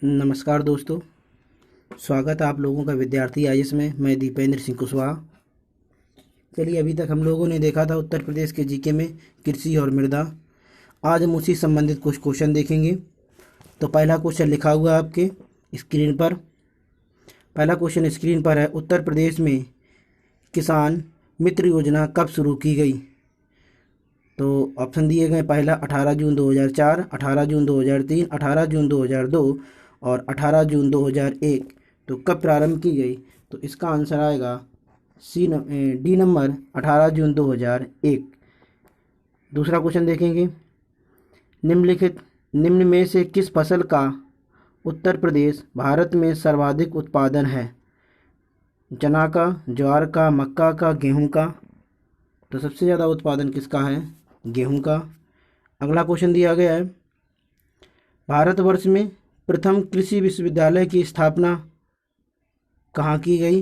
नमस्कार दोस्तों। स्वागत है आप लोगों का विद्यार्थी आईएएस में। मैं दीपेंद्र सिंह कुशवाहा। चलिए, अभी तक हम लोगों ने देखा था उत्तर प्रदेश के जीके में कृषि और मृदा। आज हम उसी संबंधित कुछ क्वेश्चन देखेंगे। तो पहला क्वेश्चन लिखा हुआ है आपके स्क्रीन पर। पहला क्वेश्चन स्क्रीन पर है, उत्तर प्रदेश में किसान मित्र योजना कब शुरू की गई? तो ऑप्शन दिए गए, पहला 18 जून 2004, 18 जून 2003, 18 जून 2002 और 18 जून 2001। तो कब प्रारंभ की गई? तो इसका आंसर आएगा डी नंबर, 18 जून 2001। दूसरा क्वेश्चन देखेंगे, निम्न में से किस फसल का उत्तर प्रदेश भारत में सर्वाधिक उत्पादन है? चना का, ज्वार का, मक्का का, गेहूं का? तो सबसे ज़्यादा उत्पादन किसका है? गेहूं का। अगला क्वेश्चन दिया गया है, भारतवर्ष में प्रथम कृषि विश्वविद्यालय की स्थापना कहाँ की गई?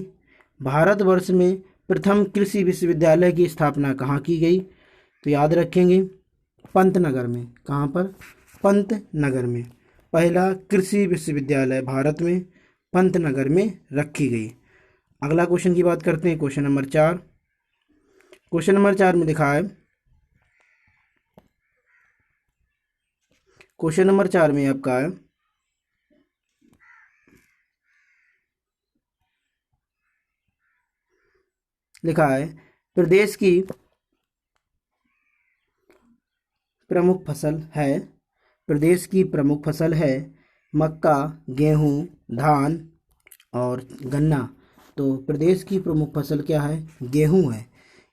भारतवर्ष में प्रथम कृषि विश्वविद्यालय की स्थापना कहाँ की गई? तो याद रखेंगे, पंतनगर में। कहाँ पर? पंतनगर में। पहला कृषि विश्वविद्यालय भारत में पंतनगर में रखी गई। अगला क्वेश्चन की बात करते हैं, क्वेश्चन नंबर 4। क्वेश्चन नंबर 4 में लिखा है, क्वेश्चन नंबर 4 में आपका है, लिखा है, प्रदेश की प्रमुख फसल है। प्रदेश की प्रमुख फसल है मक्का, गेहूं, धान और गन्ना। तो प्रदेश की प्रमुख फसल क्या है? गेहूं है।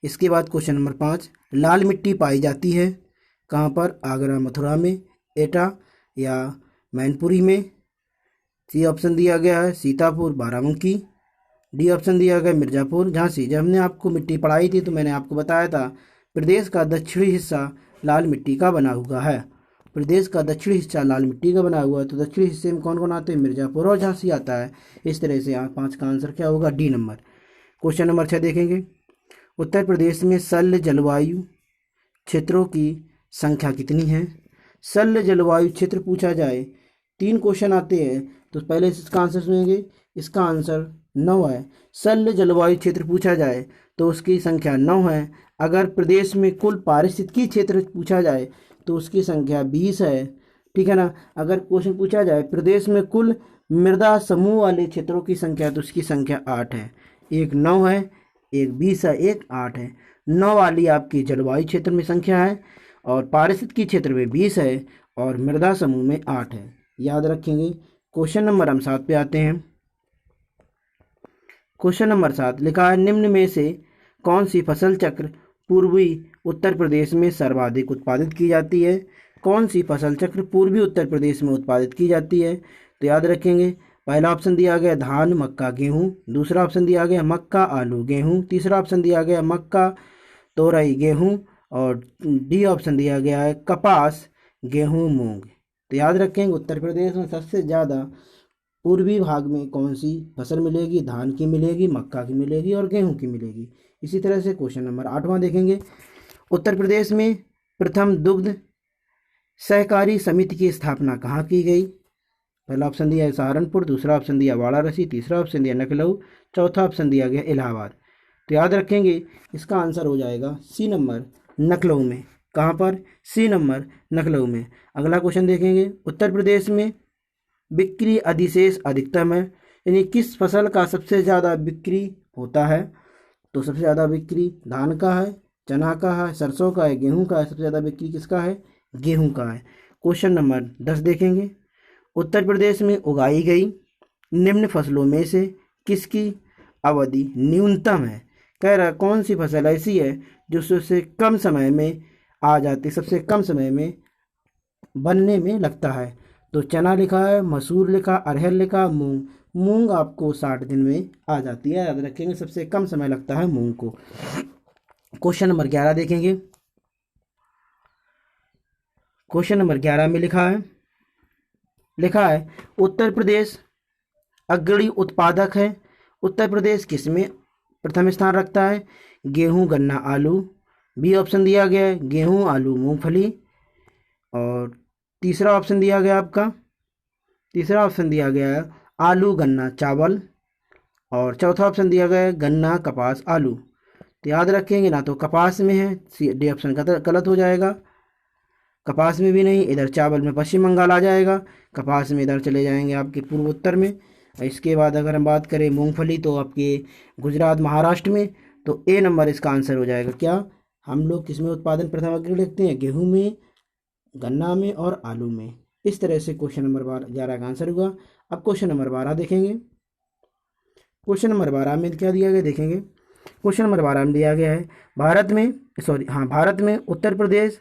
इसके बाद क्वेश्चन नंबर 5, लाल मिट्टी पाई जाती है कहाँ पर? आगरा, मथुरा में, एटा या मैनपुरी में? सी ऑप्शन दिया गया है सीतापुर, बाराबंकी। डी ऑप्शन दिया गया मिर्ज़ापुर, झांसी। जब हमने आपको मिट्टी पढ़ाई थी तो मैंने आपको बताया था, प्रदेश का दक्षिणी हिस्सा लाल मिट्टी का बना हुआ है। प्रदेश का दक्षिणी हिस्सा लाल मिट्टी का बना हुआ है। तो दक्षिणी हिस्से में कौन कौन आते हैं? मिर्ज़ापुर और झांसी आता है। इस तरह से 5 का आंसर क्या होगा? D number. क्वेश्चन नंबर 6 देखेंगे, उत्तर प्रदेश में शल्य जलवायु क्षेत्रों की संख्या कितनी है? शल्य जलवायु क्षेत्र पूछा जाए, 3 क्वेश्चन आते हैं। तो पहले इसका आंसर सुनेंगे। इसका आंसर 9 है। शल्य जलवायु क्षेत्र पूछा जाए तो उसकी संख्या 9 है। अगर प्रदेश में कुल पारिस्थितिकी क्षेत्र पूछा जाए तो उसकी संख्या 20 है। ठीक है ना। अगर क्वेश्चन पूछा जाए प्रदेश में कुल मृदा समूह वाले क्षेत्रों की संख्या, तो उसकी संख्या 8 है। एक 9 है, एक 20 है, एक 8 है। 9 वाली आपकी जलवायु क्षेत्र में संख्या है और पारिस्थितिकी क्षेत्र में 20 है और मृदा समूह में 8 है। याद रखेंगे। क्वेश्चन नंबर हम 7 पे आते हैं। क्वेश्चन नंबर 7 लिखा है, निम्न में से कौन सी फसल चक्र पूर्वी उत्तर प्रदेश में सर्वाधिक उत्पादित की जाती है? कौन सी फसल चक्र पूर्वी उत्तर प्रदेश में उत्पादित की जाती है? तो याद रखेंगे, पहला ऑप्शन दिया गया धान, मक्का, गेहूं। दूसरा ऑप्शन दिया गया मक्का, आलू, गेहूं। तीसरा ऑप्शन दिया गया मक्का, तोरई, गेहूं। और डी ऑप्शन दिया गया है कपास, गेहूं, मूंग। तो याद रखेंगे, उत्तर प्रदेश में सबसे ज़्यादा पूर्वी भाग में कौन सी फसल मिलेगी? धान की मिलेगी, मक्का की मिलेगी और गेहूं की मिलेगी। इसी तरह से क्वेश्चन नंबर 8वां देखेंगे, उत्तर प्रदेश में प्रथम दुग्ध सहकारी समिति की स्थापना कहाँ की गई? पहला ऑप्शन दिया है सहारनपुर, दूसरा ऑप्शन दिया वाराणसी, तीसरा ऑप्शन दिया लखनऊ, चौथा ऑप्शन दिया गया इलाहाबाद। तो याद रखेंगे, इसका आंसर हो जाएगा सी नंबर, लखनऊ में। कहाँ पर? सी नंबर, लखनऊ में। अगला क्वेश्चन देखेंगे, उत्तर प्रदेश में बिक्री अधिशेष अधिकतम है, यानी किस फसल का सबसे ज़्यादा बिक्री होता है? तो सबसे ज़्यादा बिक्री धान का है, चना का है, सरसों का है, गेहूं का है। सबसे ज़्यादा बिक्री किसका है? गेहूं का है। क्वेश्चन नंबर 10 देखेंगे, उत्तर प्रदेश में उगाई गई निम्न फसलों में से किसकी अवधि न्यूनतम है? कह रहा कौन सी फसल ऐसी है जो सबसे कम समय में आ जाती, सबसे कम समय में बनने में लगता है? तो चना लिखा है, मसूर लिखा, अरहर लिखा, मूंग। मूंग आपको 60 दिन में आ जाती है। याद रखेंगे, सबसे कम समय लगता है मूंग को। क्वेश्चन नंबर 11 देखेंगे। क्वेश्चन नंबर 11 में लिखा है उत्तर प्रदेश अग्रणी उत्पादक है। उत्तर प्रदेश किस में प्रथम स्थान रखता है? गेहूं, गन्ना, आलू। बी ऑप्शन दिया गया है गेहूं, आलू, मूंगफली। और तीसरा ऑप्शन दिया गया आपका तीसरा ऑप्शन दिया गया है आलू गन्ना चावल, और चौथा ऑप्शन दिया गया है गन्ना कपास आलू। तो याद रखेंगे ना तो कपास में है, सी डी ऑप्शन गलत हो जाएगा। कपास में भी नहीं, इधर चावल में पश्चिम बंगाल आ जाएगा, कपास में इधर चले जाएंगे आपके पूर्वोत्तर में। इसके बाद अगर हम बात करें मूंगफली तो आपके गुजरात महाराष्ट्र में। तो ए नंबर इसका आंसर हो जाएगा। क्या हम लोग किसमें उत्पादन प्रथम अग्र लिखते हैं? गेहूं में, गन्ना में और आलू में। इस तरह से क्वेश्चन नंबर 11 का आंसर हुआ। अब क्वेश्चन नंबर 12 देखेंगे। क्वेश्चन नंबर 12 में क्या दिया गया देखेंगे। क्वेश्चन नंबर 12 में दिया गया है भारत में उत्तर प्रदेश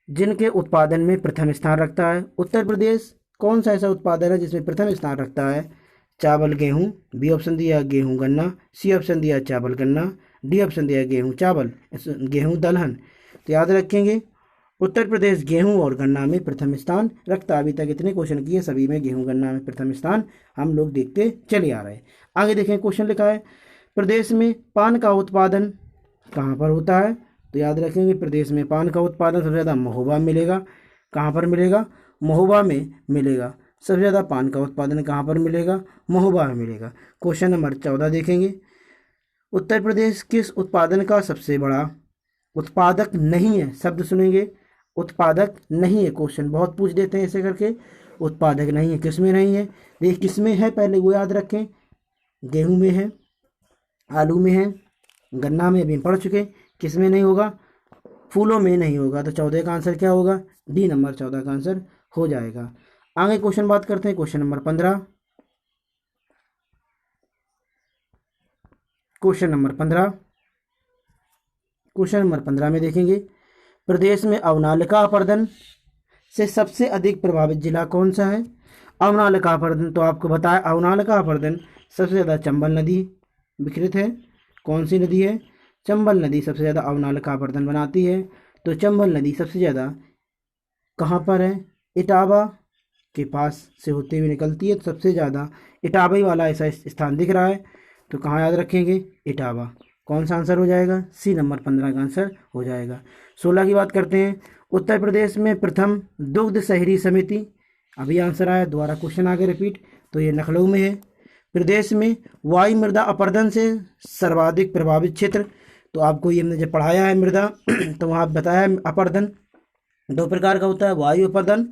जिनके उत्पादन में प्रथम स्थान रखता है। उत्तर प्रदेश कौन सा ऐसा उत्पादन है जिसमें प्रथम स्थान रखता है? चावल गेहूं, बी ऑप्शन दिया गेहूं गन्ना, सी ऑप्शन दिया चावल गन्ना, डी ऑप्शन दिया गेहूं चावल गेहूं दलहन। तो याद रखेंगे उत्तर प्रदेश गेहूं और गन्ना में प्रथम स्थान रखता है। अभी तक इतने क्वेश्चन किए, सभी में गेहूं गन्ना में प्रथम स्थान हम लोग देखते चले आ रहे हैं। आगे देखें, क्वेश्चन लिखा है प्रदेश में पान का उत्पादन कहाँ पर होता है? तो याद रखेंगे प्रदेश में पान का उत्पादन सबसे ज़्यादा महोबा में मिलेगा। कहाँ पर मिलेगा? महोबा में मिलेगा। सबसे ज़्यादा पान का उत्पादन कहाँ पर मिलेगा? महोबा में मिलेगा। क्वेश्चन नंबर 14 देखेंगे। उत्तर प्रदेश किस उत्पादन का सबसे बड़ा उत्पादक नहीं है? शब्द सुनेंगे, उत्पादक नहीं है। क्वेश्चन बहुत पूछ देते हैं ऐसे करके, उत्पादक नहीं है, किसमें नहीं है? देखिए किसमें है पहले वो याद रखें। गेहूं में है, आलू में है, गन्ना में भी पढ़ चुके। किसमें नहीं होगा? फूलों में नहीं होगा। तो 14 का आंसर क्या होगा? डी नंबर 14 का आंसर हो जाएगा। आगे क्वेश्चन बात करते हैं, क्वेश्चन नंबर 15। क्वेश्चन नंबर 15 में देखेंगे प्रदेश में अवनालिका अपर्दन से सबसे अधिक प्रभावित जिला कौन सा है? अवनालिका अपर्दन तो आपको बताया, अवनालिका अपर्दन सबसे ज़्यादा चंबल नदी विकृत है। कौन सी नदी है? चंबल नदी सबसे ज़्यादा अवनालिका अपर्दन बनाती है। तो चंबल नदी सबसे ज़्यादा कहाँ पर है? इटावा के पास से होते हुए निकलती है। तो सबसे ज़्यादा इटावा ही वाला ऐसा स्थान दिख रहा है। तो कहाँ याद रखेंगे? इटावा। कौन सा आंसर हो जाएगा? सी नंबर 15 का आंसर हो जाएगा। 16 की बात करते हैं। उत्तर प्रदेश में प्रथम दुग्ध शहरी समिति, अभी आंसर आया, दोबारा क्वेश्चन आगे रिपीट। तो ये लखनऊ में है। प्रदेश में वायु मृदा अपरदन से सर्वाधिक प्रभावित क्षेत्र, तो आपको ये हमने जब पढ़ाया है मृदा तो वहाँ बताया है अपरदन 2 प्रकार का होता है, वायु अपरदन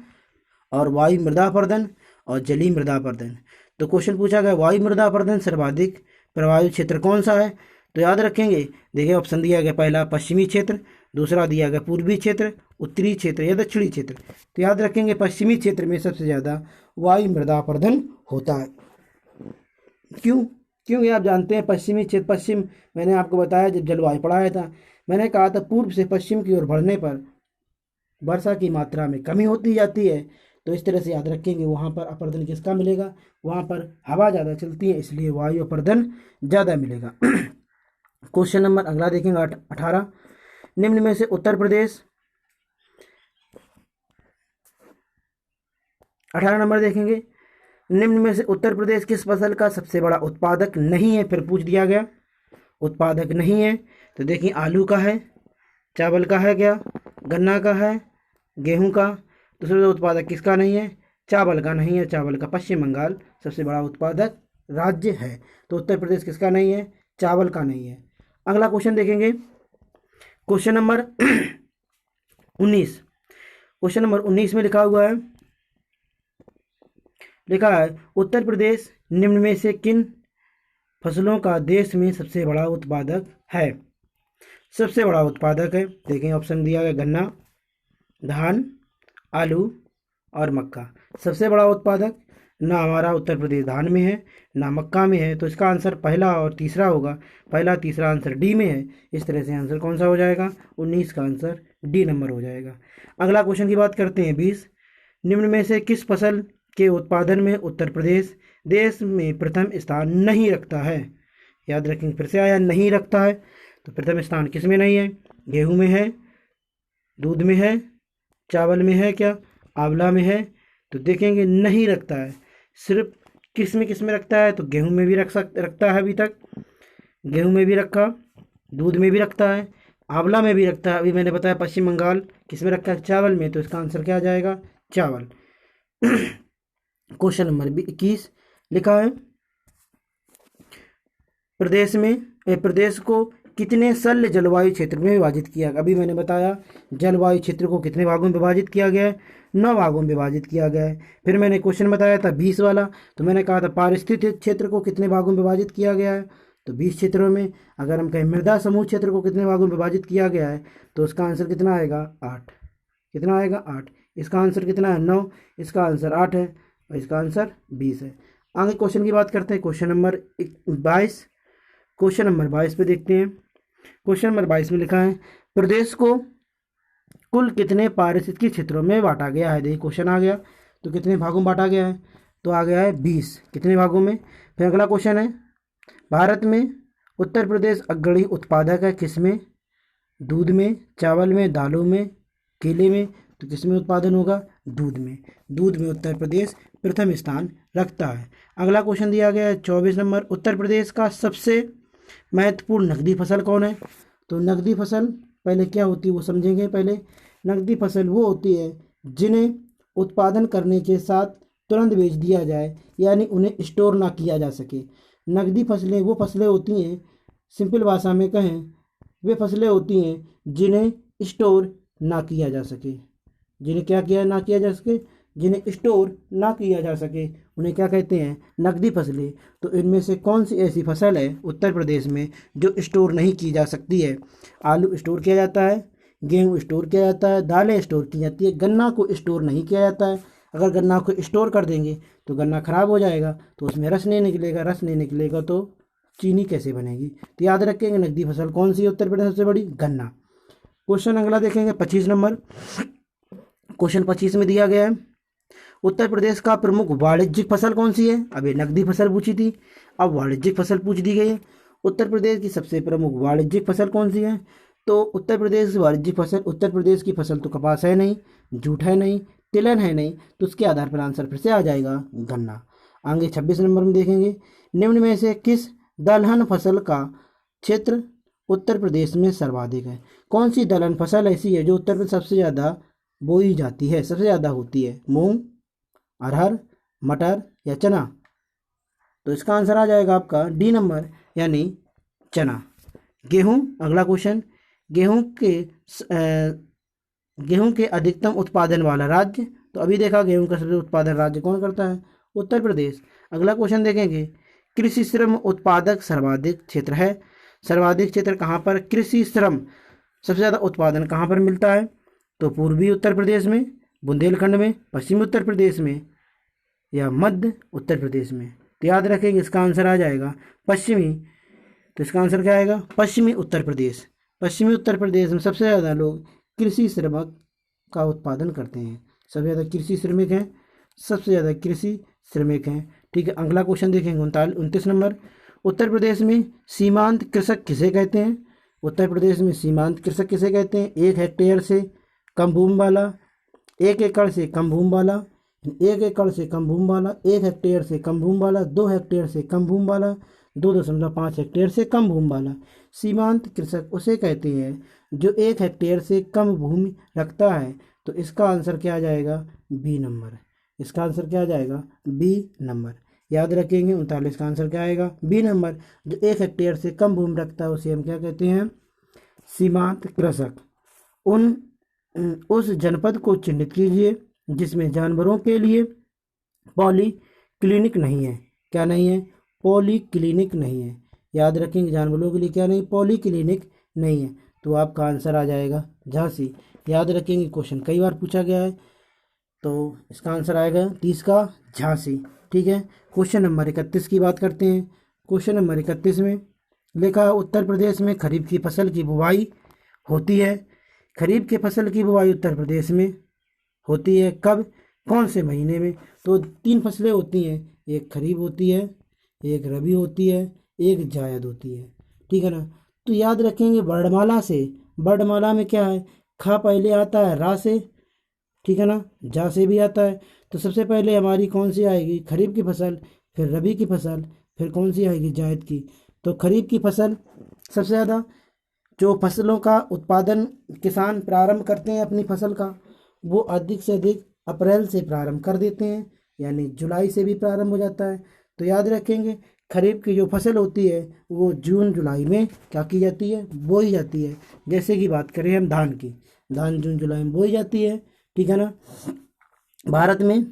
और वायु मृदा अपरदन और जलीय मृदा अपरदन। तो क्वेश्चन पूछा गया वायु मृदा अपरदन सर्वाधिक प्रभावित क्षेत्र कौन सा है? तो याद रखेंगे, देखिए ऑप्शन दिया गया पहला पश्चिमी क्षेत्र, दूसरा दिया गया पूर्वी क्षेत्र, उत्तरी क्षेत्र या दक्षिणी क्षेत्र। तो याद रखेंगे पश्चिमी क्षेत्र में सबसे ज़्यादा वायु मृदा अपरदन होता है। क्यों? क्योंकि आप जानते हैं पश्चिमी क्षेत्र, पश्चिम मैंने आपको बताया जब जलवायु पढ़ाया था, मैंने कहा था पूर्व से पश्चिम की ओर बढ़ने पर वर्षा की मात्रा में कमी होती जाती है। तो इस तरह से याद रखेंगे वहाँ पर अपरदन किसका मिलेगा? वहाँ पर हवा ज़्यादा चलती है, इसलिए वायु अपरदन ज़्यादा मिलेगा। क्वेश्चन नंबर अगला देखेंगे 18। निम्न में से उत्तर प्रदेश, 18 नंबर देखेंगे। निम्न में से उत्तर प्रदेश किस फसल का सबसे बड़ा उत्पादक नहीं है? फिर पूछ दिया गया उत्पादक नहीं है। तो देखिए आलू का है, चावल का है, क्या गन्ना का है, गेहूं का। तो सबसे बड़ा उत्पादक किसका नहीं है? चावल का नहीं है। चावल का पश्चिम बंगाल सबसे बड़ा उत्पादक राज्य है। तो उत्तर प्रदेश किसका नहीं है? चावल का नहीं है। अगला क्वेश्चन देखेंगे, क्वेश्चन नंबर 19। क्वेश्चन नंबर 19 में लिखा है उत्तर प्रदेश निम्न में से किन फसलों का देश में सबसे बड़ा उत्पादक है? सबसे बड़ा उत्पादक है, देखें ऑप्शन दिया गया गन्ना, धान, आलू और मक्का। सबसे बड़ा उत्पादक ना हमारा उत्तर प्रदेश धान में है ना मक्का में है। तो इसका आंसर पहला और तीसरा होगा। पहला तीसरा आंसर डी में है। इस तरह से आंसर कौन सा हो जाएगा? 19 का आंसर डी नंबर हो जाएगा। अगला क्वेश्चन की बात करते हैं 20। निम्न में से किस फसल के उत्पादन में उत्तर प्रदेश देश में प्रथम स्थान नहीं रखता है? याद रखेंगे, फिर से आया नहीं रखता है। तो प्रथम स्थान किस में नहीं है? गेहूं में है, दूध में है, चावल में है, क्या आंवला में है। तो देखेंगे नहीं रखता है, सिर्फ किस में रखता है? तो गेहूं में भी रखता है। अभी तक गेहूं में भी रखा, दूध में भी रखता है, आंवला में भी रखता है। अभी मैंने बताया पश्चिम बंगाल किस में रखा है? चावल में। तो इसका आंसर क्या आ जाएगा? चावल। क्वेश्चन नंबर 21 लिखा है, प्रदेश को कितने शल्य जलवायु क्षेत्र में विभाजित किया गया। अभी मैंने बताया जलवायु क्षेत्र को कितने भागों में विभाजित किया गया है, 9 भागों में विभाजित किया गया है। फिर मैंने क्वेश्चन बताया था 20 वाला, तो मैंने कहा था पारिस्थितिक क्षेत्र को कितने भागों में विभाजित किया गया है, तो 20 क्षेत्रों में। अगर हम कहें मृदा समूह क्षेत्र को कितने भागों में विभाजित किया गया है, तो उसका आंसर कितना आएगा 8। कितना आएगा 8। इसका आंसर कितना है 9, इसका आंसर 8 है और इसका आंसर 20 है। आगे क्वेश्चन की बात करते हैं, क्वेश्चन नंबर 22। क्वेश्चन नंबर 22 पे देखते हैं। क्वेश्चन नंबर 22 में लिखा है, प्रदेश को कुल कितने पारिस्थितिक क्षेत्रों में बांटा गया है। देखिए क्वेश्चन आ गया, तो कितने भागों में बांटा गया है, तो आ गया है 20। कितने भागों में। फिर अगला क्वेश्चन है, भारत में उत्तर प्रदेश अग्रणी उत्पादक है किसमें, दूध में, चावल में, दालों में, केले में, तो किसमें उत्पादन होगा, दूध में। दूध में उत्तर प्रदेश प्रथम स्थान रखता है। अगला क्वेश्चन दिया गया है 24 नंबर, उत्तर प्रदेश का सबसे महत्वपूर्ण नकदी फसल कौन है। तो नकदी फसल पहले क्या होती है वो समझेंगे। पहले नकदी फसल वो होती है जिन्हें उत्पादन करने के साथ तुरंत बेच दिया जाए, यानी उन्हें स्टोर ना किया जा सके। नकदी फसलें वो फसलें होती हैं, सिंपल भाषा में कहें वे फसलें होती हैं जिन्हें स्टोर ना किया जा सके। जिन्हें क्या किया ना किया जा सके, जिन्हें स्टोर ना किया जा सके, उन्हें क्या कहते हैं, नकदी फसलें। तो इनमें से कौन सी ऐसी फसल है उत्तर प्रदेश में जो स्टोर नहीं की जा सकती है। आलू स्टोर किया जाता है, गेहूँ स्टोर किया जाता है, दालें स्टोर की जाती है, गन्ना को स्टोर नहीं किया जाता है। अगर गन्ना को स्टोर कर देंगे तो गन्ना खराब हो जाएगा, तो उसमें रस नहीं निकलेगा, रस नहीं निकलेगा तो चीनी कैसे बनेगी। तो याद रखेंगे नकदी फसल कौन सी है उत्तर प्रदेश सबसे बड़ी, गन्ना। क्वेश्चन अगला देखेंगे 25 नंबर। क्वेश्चन 25 में दिया गया है, उत्तर प्रदेश का प्रमुख वाणिज्यिक फसल कौन सी है। अब ये नकदी फसल पूछी थी, अब वाणिज्यिक फसल पूछ दी गई है। उत्तर प्रदेश की सबसे प्रमुख वाणिज्यिक फसल कौन सी है, तो उत्तर प्रदेश की वाणिज्यिक फसल, उत्तर प्रदेश की फसल तो कपास है नहीं, जूट है नहीं, तिलहन है नहीं, तो उसके आधार पर आंसर फिर से आ जाएगा गन्ना। आगे 26 नंबर में देखेंगे, निम्न में से किस दलहन फसल का क्षेत्र उत्तर प्रदेश में सर्वाधिक है। कौन सी दलहन फसल ऐसी है जो उत्तर प्रदेश सबसे ज़्यादा बोई जाती है, सबसे ज़्यादा होती है, मूंग, अरहर, मटर या चना। तो इसका आंसर आ जाएगा आपका डी नंबर, यानी चना। गेहूं, अगला क्वेश्चन, गेहूं के अधिकतम उत्पादन वाला राज्य। तो अभी देखा गेहूं का सबसे उत्पादन राज्य कौन करता है, उत्तर प्रदेश। अगला क्वेश्चन देखेंगे, कृषि श्रम उत्पादक सर्वाधिक क्षेत्र है। सर्वाधिक क्षेत्र कहाँ पर, कृषि श्रम सबसे ज़्यादा उत्पादन कहाँ पर मिलता है, तो पूर्वी उत्तर प्रदेश में, बुंदेलखंड में, पश्चिमी उत्तर प्रदेश में या मध्य उत्तर प्रदेश में। तो याद रखेंगे इसका आंसर आ जाएगा पश्चिमी। तो इसका आंसर क्या आएगा, पश्चिमी उत्तर प्रदेश। पश्चिमी उत्तर प्रदेश में सबसे ज़्यादा लोग कृषि श्रमिक का उत्पादन करते हैं, सबसे ज़्यादा कृषि श्रमिक हैं, सबसे ज़्यादा कृषि श्रमिक हैं। ठीक है, अगला क्वेश्चन देखेंगे 29 नंबर, उत्तर प्रदेश में सीमांत कृषक किसे कहते हैं। उत्तर प्रदेश में सीमांत कृषक किसे कहते हैं, 1 हेक्टेयर से कम भूमि वाला, 1 एकड़ से कम भूमि वाला, 1 एकड़ से कम भूमि वाला, 1 हेक्टेयर से कम भूमि वाला, 2 हेक्टेयर से कम भूमि वाला, 2.5 हेक्टेयर से कम भूमि वाला। सीमांत कृषक उसे कहते हैं जो 1 हेक्टेयर से कम भूमि रखता है। तो इसका आंसर क्या आ जाएगा, बी नंबर। इसका आंसर क्या आ जाएगा, बी नंबर। याद रखेंगे 39 का आंसर क्या आएगा, बी नंबर। जो 1 हेक्टेयर से कम भूमि रखता है उसे हम क्या कहते हैं, सीमांत कृषक। उस जनपद को चिन्हित कीजिए जिसमें जानवरों के लिए पॉली क्लिनिक नहीं है। क्या नहीं है, पॉली क्लिनिक नहीं है। याद रखेंगे जानवरों के लिए क्या नहीं, पॉली क्लिनिक नहीं है। तो आपका आंसर आ जाएगा झांसी। याद रखेंगे क्वेश्चन कई बार पूछा गया है, तो इसका आंसर आएगा 30 का झांसी। ठीक है, क्वेश्चन नंबर 31 की बात करते हैं। क्वेश्चन नंबर 31 में लिखा, उत्तर प्रदेश में खरीफ की फसल की बुवाई होती है। खरीफ की फसल की बुवाई उत्तर प्रदेश में होती है कब, कौन से महीने में। तो 3 फसलें होती हैं, एक खरीफ होती है, एक रबी होती है, एक जायद होती है। ठीक है ना। तो याद रखेंगे वर्णमाला से, वर्णमाला में क्या है, खा पहले आता है, रा से, ठीक है ना, जा से भी आता है। तो सबसे पहले हमारी कौन सी आएगी, खरीफ की फसल, फिर रबी की फसल, फिर कौन सी आएगी, जायद की। तो खरीफ की फसल सबसे ज़्यादा जो फसलों का उत्पादन किसान प्रारंभ करते हैं अपनी फसल का, वो अधिक से अधिक अप्रैल से प्रारंभ कर देते हैं। यानी जुलाई से भी प्रारंभ हो जाता है। तो याद रखेंगे खरीफ की जो फसल होती है वो जून जुलाई में क्या की जाती है, बोई जाती है। जैसे कि बात करें हम धान की, धान जून जुलाई में बोई जाती है, ठीक है ना। भारत में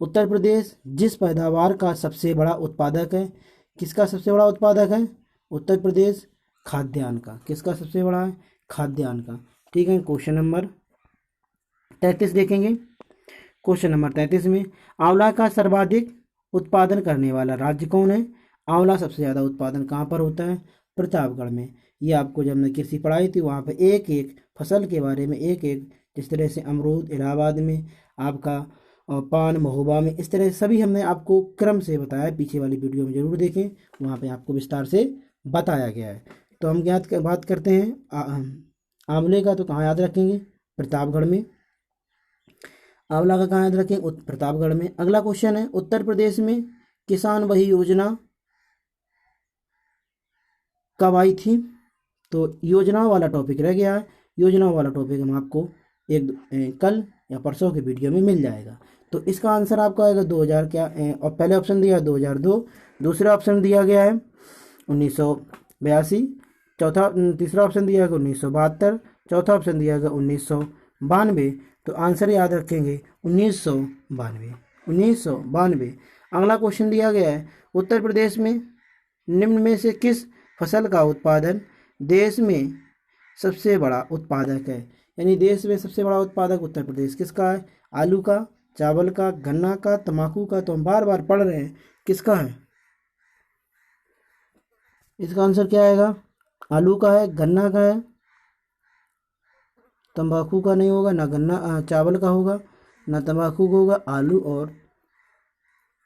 उत्तर प्रदेश जिस पैदावार का सबसे बड़ा उत्पादक है, किसका सबसे बड़ा उत्पादक है, उत्तर प्रदेश खाद्यान्न का। किसका सबसे बड़ा है, खाद्यान्न का, ठीक है। क्वेश्चन नंबर 33 देखेंगे। क्वेश्चन नंबर 33 में आंवला का सर्वाधिक उत्पादन करने वाला राज्य कौन है। आंवला सबसे ज़्यादा उत्पादन कहाँ पर होता है, प्रतापगढ़ में। ये आपको जब मैं कृषि पढ़ाई थी वहाँ पे एक एक फसल के बारे में एक एक, जिस तरह से अमरूद इलाहाबाद में, आपका पान महोबा में, इस तरह से सभी हमने आपको क्रम से बताया। पीछे वाली वीडियो में ज़रूर देखें, वहाँ पे आपको विस्तार से बताया गया है। तो हम बात करते हैं आंवले का। तो कहाँ याद रखेंगे, प्रतापगढ़ में। आंवला का कहाँ याद रखें, प्रतापगढ़ में। अगला क्वेश्चन है उत्तर प्रदेश में किसान वही योजना कब आई थी। तो योजनाओं वाला टॉपिक रह गया है, योजनाओं वाला टॉपिक हम आपको कल या परसों के वीडियो में मिल जाएगा। तो इसका आंसर आपका आएगा 2000 क्या, और पहले ऑप्शन दिया है 2002, दूसरा ऑप्शन दिया गया है 1982, तीसरा ऑप्शन दिया गया 1972, चौथा ऑप्शन दिया गया 1992। तो आंसर याद रखेंगे 1992। अगला क्वेश्चन दिया गया है उत्तर प्रदेश में निम्न में से किस फसल का उत्पादन देश में सबसे बड़ा उत्पादक है। यानी देश में सबसे बड़ा उत्पादक उत्तर प्रदेश किसका है, आलू का, चावल का, गन्ना का, तंबाकू का। तो हम बार बार पढ़ रहे हैं किसका है, इसका आंसर क्या आएगा, आलू का है, गन्ना का है, तंबाकू का नहीं होगा, ना गन्ना चावल का होगा, ना तंबाकू का होगा, आलू और।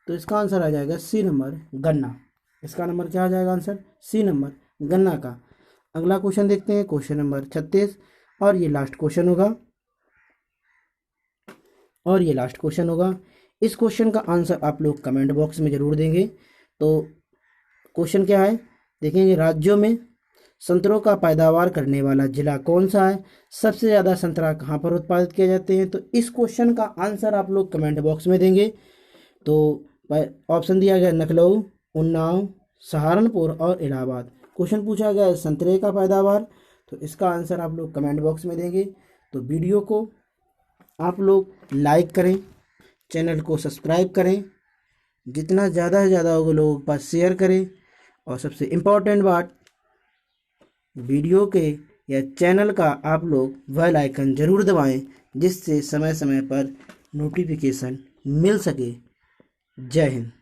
तो इसका आंसर आ जाएगा सी नंबर, गन्ना। इसका नंबर क्या आ जाएगा आंसर, सी नंबर, गन्ना का। अगला क्वेश्चन देखते हैं, क्वेश्चन नंबर 36, और ये लास्ट क्वेश्चन होगा। इस क्वेश्चन का आंसर आप लोग कमेंट बॉक्स में ज़रूर देंगे। तो क्वेश्चन क्या है देखेंगे, राज्यों में संतरों का पैदावार करने वाला जिला कौन सा है, सबसे ज़्यादा संतरा कहाँ पर उत्पादित किए जाते हैं। तो इस क्वेश्चन का आंसर आप लोग कमेंट बॉक्स में देंगे। तो ऑप्शन दिया गया लखनऊ, उन्नाव, सहारनपुर और इलाहाबाद। क्वेश्चन पूछा गया है संतरे का पैदावार, तो इसका आंसर आप लोग कमेंट बॉक्स में देंगे। तो वीडियो को आप लोग लाइक करें, चैनल को सब्सक्राइब करें, जितना ज़्यादा से ज़्यादा होगा लोगों के पास शेयर करें, और सबसे इम्पोर्टेंट बात, वीडियो के या चैनल का आप लोग बेल आइकन ज़रूर दबाएं, जिससे समय समय पर नोटिफिकेशन मिल सके। जय हिंद।